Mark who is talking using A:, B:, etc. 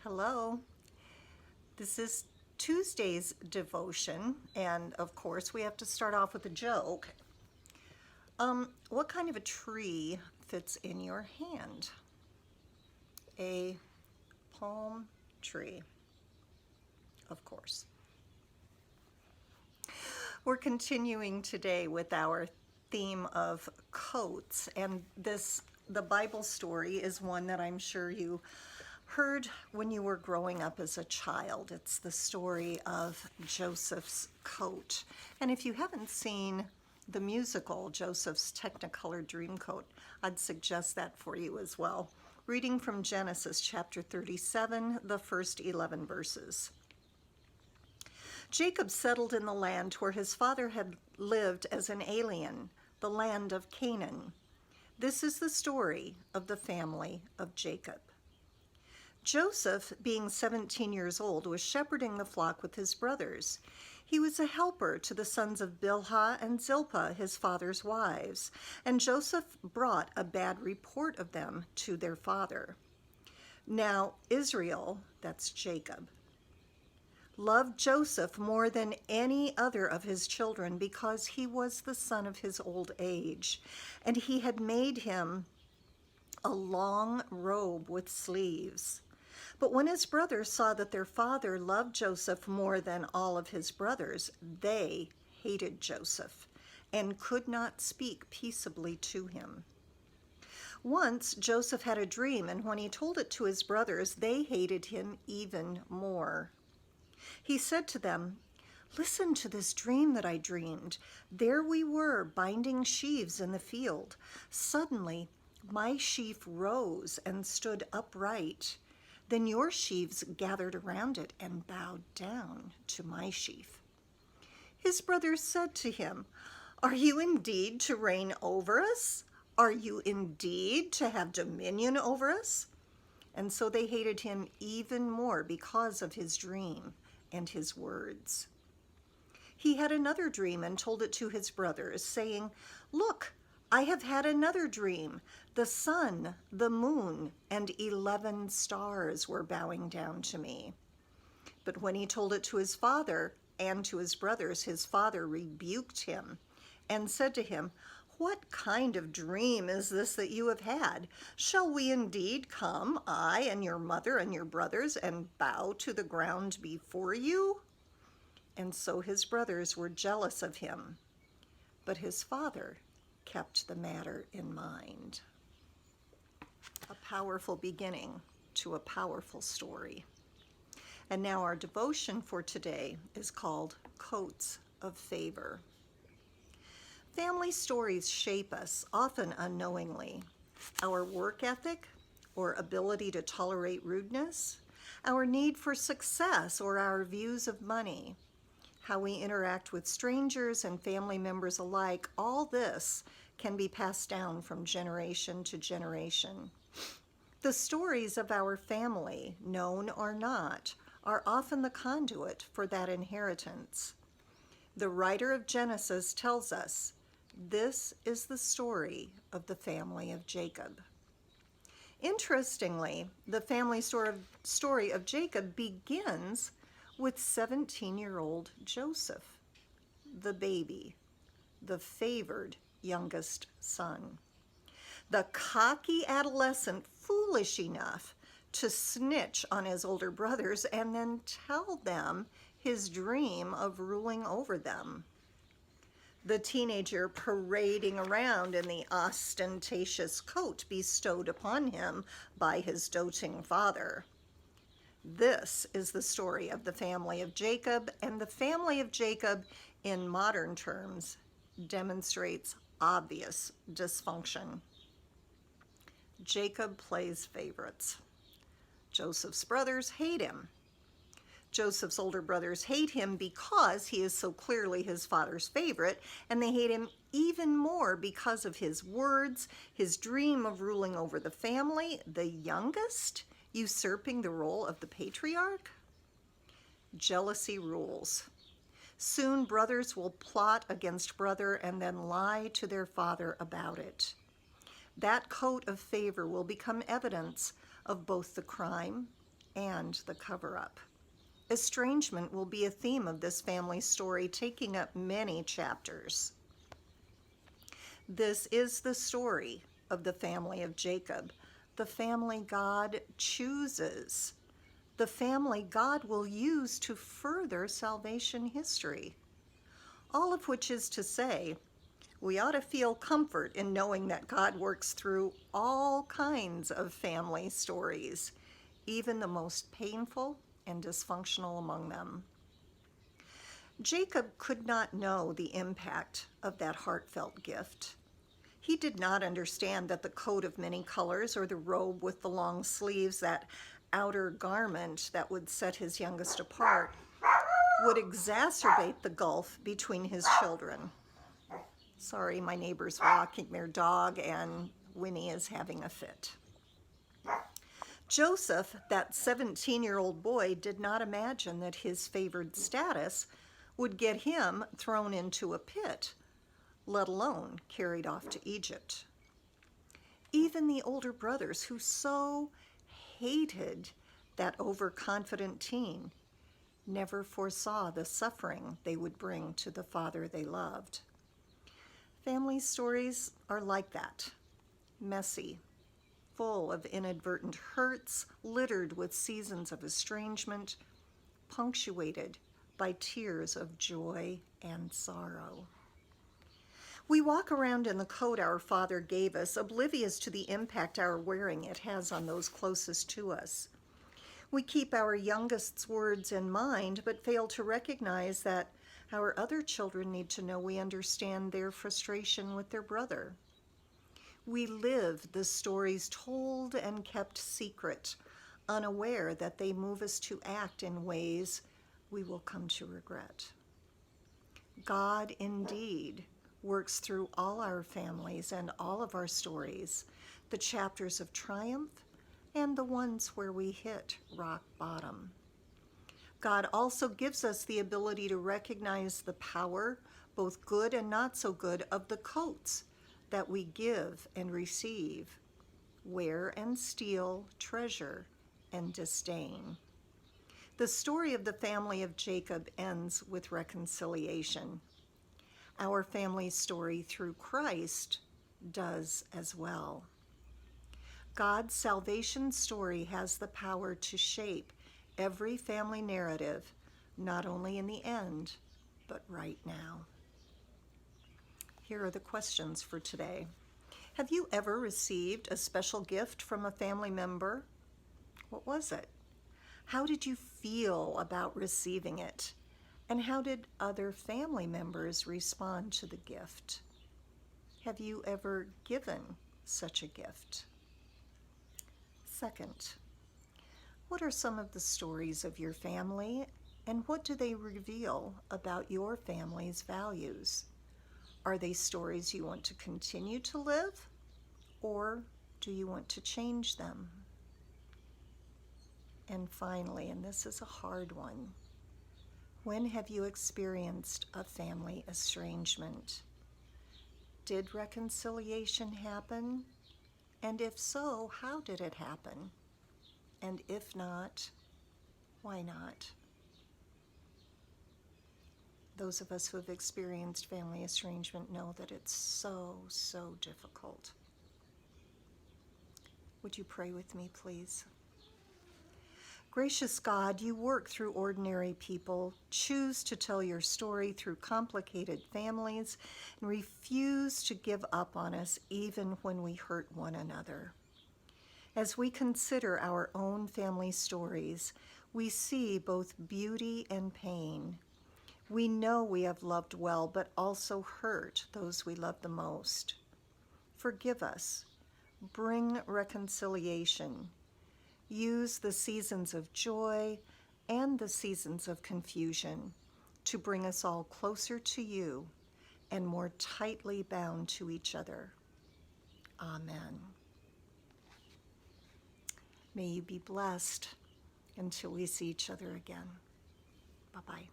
A: Hello. This is Tuesday's devotion, and of course we have to start off with a joke. What kind of a tree fits in your hand? A palm tree, of course. We're continuing today with our theme of coats, and the Bible story is one that I'm sure you heard when you were growing up as a child. It's the story of Joseph's coat. And if you haven't seen the musical, Joseph's Technicolor Dreamcoat, I'd suggest that for you as well. Reading from Genesis chapter 37, the first 11 verses. Jacob settled in the land where his father had lived as an alien, the land of Canaan. This is the story of the family of Jacob. Joseph, being 17 years old, was shepherding the flock with his brothers. He was a helper to the sons of Bilhah and Zilpah, his father's wives, and Joseph brought a bad report of them to their father. Now Israel, that's Jacob, loved Joseph more than any other of his children because he was the son of his old age, and he had made him a long robe with sleeves. But when his brothers saw that their father loved Joseph more than all of his brothers, they hated Joseph and could not speak peaceably to him. Once Joseph had a dream, and when he told it to his brothers, they hated him even more. He said to them, "Listen to this dream that I dreamed. There we were, binding sheaves in the field. Suddenly, my sheaf rose and stood upright. Then your sheaves gathered around it and bowed down to my sheaf." His brothers said to him, "Are you indeed to reign over us? Are you indeed to have dominion over us?" And so they hated him even more because of his dream and his words. He had another dream and told it to his brothers, saying, "Look, I have had another dream. The sun, the moon, and 11 stars were bowing down to me." But when he told it to his father and to his brothers, his father rebuked him and said to him, "What kind of dream is this that you have had? Shall we indeed come, I and your mother and your brothers, and bow to the ground before you?" And so his brothers were jealous of him, but his father kept the matter in mind. A powerful beginning to a powerful story. And now our devotion for today is called Coats of Favor. Family stories shape us, often unknowingly. Our work ethic or ability to tolerate rudeness, our need for success or our views of money, how we interact with strangers and family members alike, all this can be passed down from generation to generation. The stories of our family, known or not, are often the conduit for that inheritance. The writer of Genesis tells us, this is the story of the family of Jacob. Interestingly, the family story of Jacob begins with 17-year-old Joseph, the baby, the favored youngest son, the cocky adolescent foolish enough to snitch on his older brothers and then tell them his dream of ruling over them, the teenager parading around in the ostentatious coat bestowed upon him by his doting father. This is the story of the family of Jacob, and the family of Jacob, in modern terms, demonstrates obvious dysfunction. Jacob plays favorites. Joseph's brothers hate him. Joseph's older brothers hate him because he is so clearly his father's favorite, and they hate him even more because of his words, his dream of ruling over the family, the youngest, usurping the role of the patriarch. Jealousy rules. Soon brothers will plot against brother and then lie to their father about it. That coat of favor will become evidence of both the crime and the cover-up. Estrangement will be a theme of this family story, taking up many chapters. This is the story of the family of Jacob, the family God chooses, the family God will use to further salvation history. All of which is to say, we ought to feel comfort in knowing that God works through all kinds of family stories, even the most painful and dysfunctional among them. Jacob could not know the impact of that heartfelt gift. He did not understand that the coat of many colors or the robe with the long sleeves, that outer garment that would set his youngest apart, would exacerbate the gulf between his children. Sorry, my neighbor's walking their dog and Winnie is having a fit. Joseph, that 17-year-old boy, did not imagine that his favored status would get him thrown into a pit, let alone carried off to Egypt. Even the older brothers, who so hated that overconfident teen, never foresaw the suffering they would bring to the father they loved. Family stories are like that, messy, full of inadvertent hurts, littered with seasons of estrangement, punctuated by tears of joy and sorrow. We walk around in the coat our Father gave us, oblivious to the impact our wearing it has on those closest to us. We keep our youngest's words in mind, but fail to recognize that our other children need to know we understand their frustration with their brother. We live the stories told and kept secret, unaware that they move us to act in ways we will come to regret. God indeed works through all our families and all of our stories, the chapters of triumph and the ones where we hit rock bottom. God also gives us the ability to recognize the power, both good and not so good, of the coats that we give and receive, wear and steal, treasure and disdain. The story of the family of Jacob ends with reconciliation. Our family story through Christ does as well. God's salvation story has the power to shape every family narrative, not only in the end, but right now. Here are the questions for today. Have you ever received a special gift from a family member? What was it? How did you feel about receiving it? And how did other family members respond to the gift? Have you ever given such a gift? Second, what are some of the stories of your family, and what do they reveal about your family's values? Are they stories you want to continue to live, or do you want to change them? And finally, and this is a hard one, when have you experienced a family estrangement? Did reconciliation happen? And if so, how did it happen? And if not, why not? Those of us who have experienced family estrangement know that it's so, so difficult. Would you pray with me, please? Gracious God, you work through ordinary people, choose to tell your story through complicated families, and refuse to give up on us even when we hurt one another. As we consider our own family stories, we see both beauty and pain. We know we have loved well, but also hurt those we love the most. Forgive us. Bring reconciliation. Use the seasons of joy and the seasons of confusion to bring us all closer to you and more tightly bound to each other. Amen. May you be blessed until we see each other again. Bye-bye.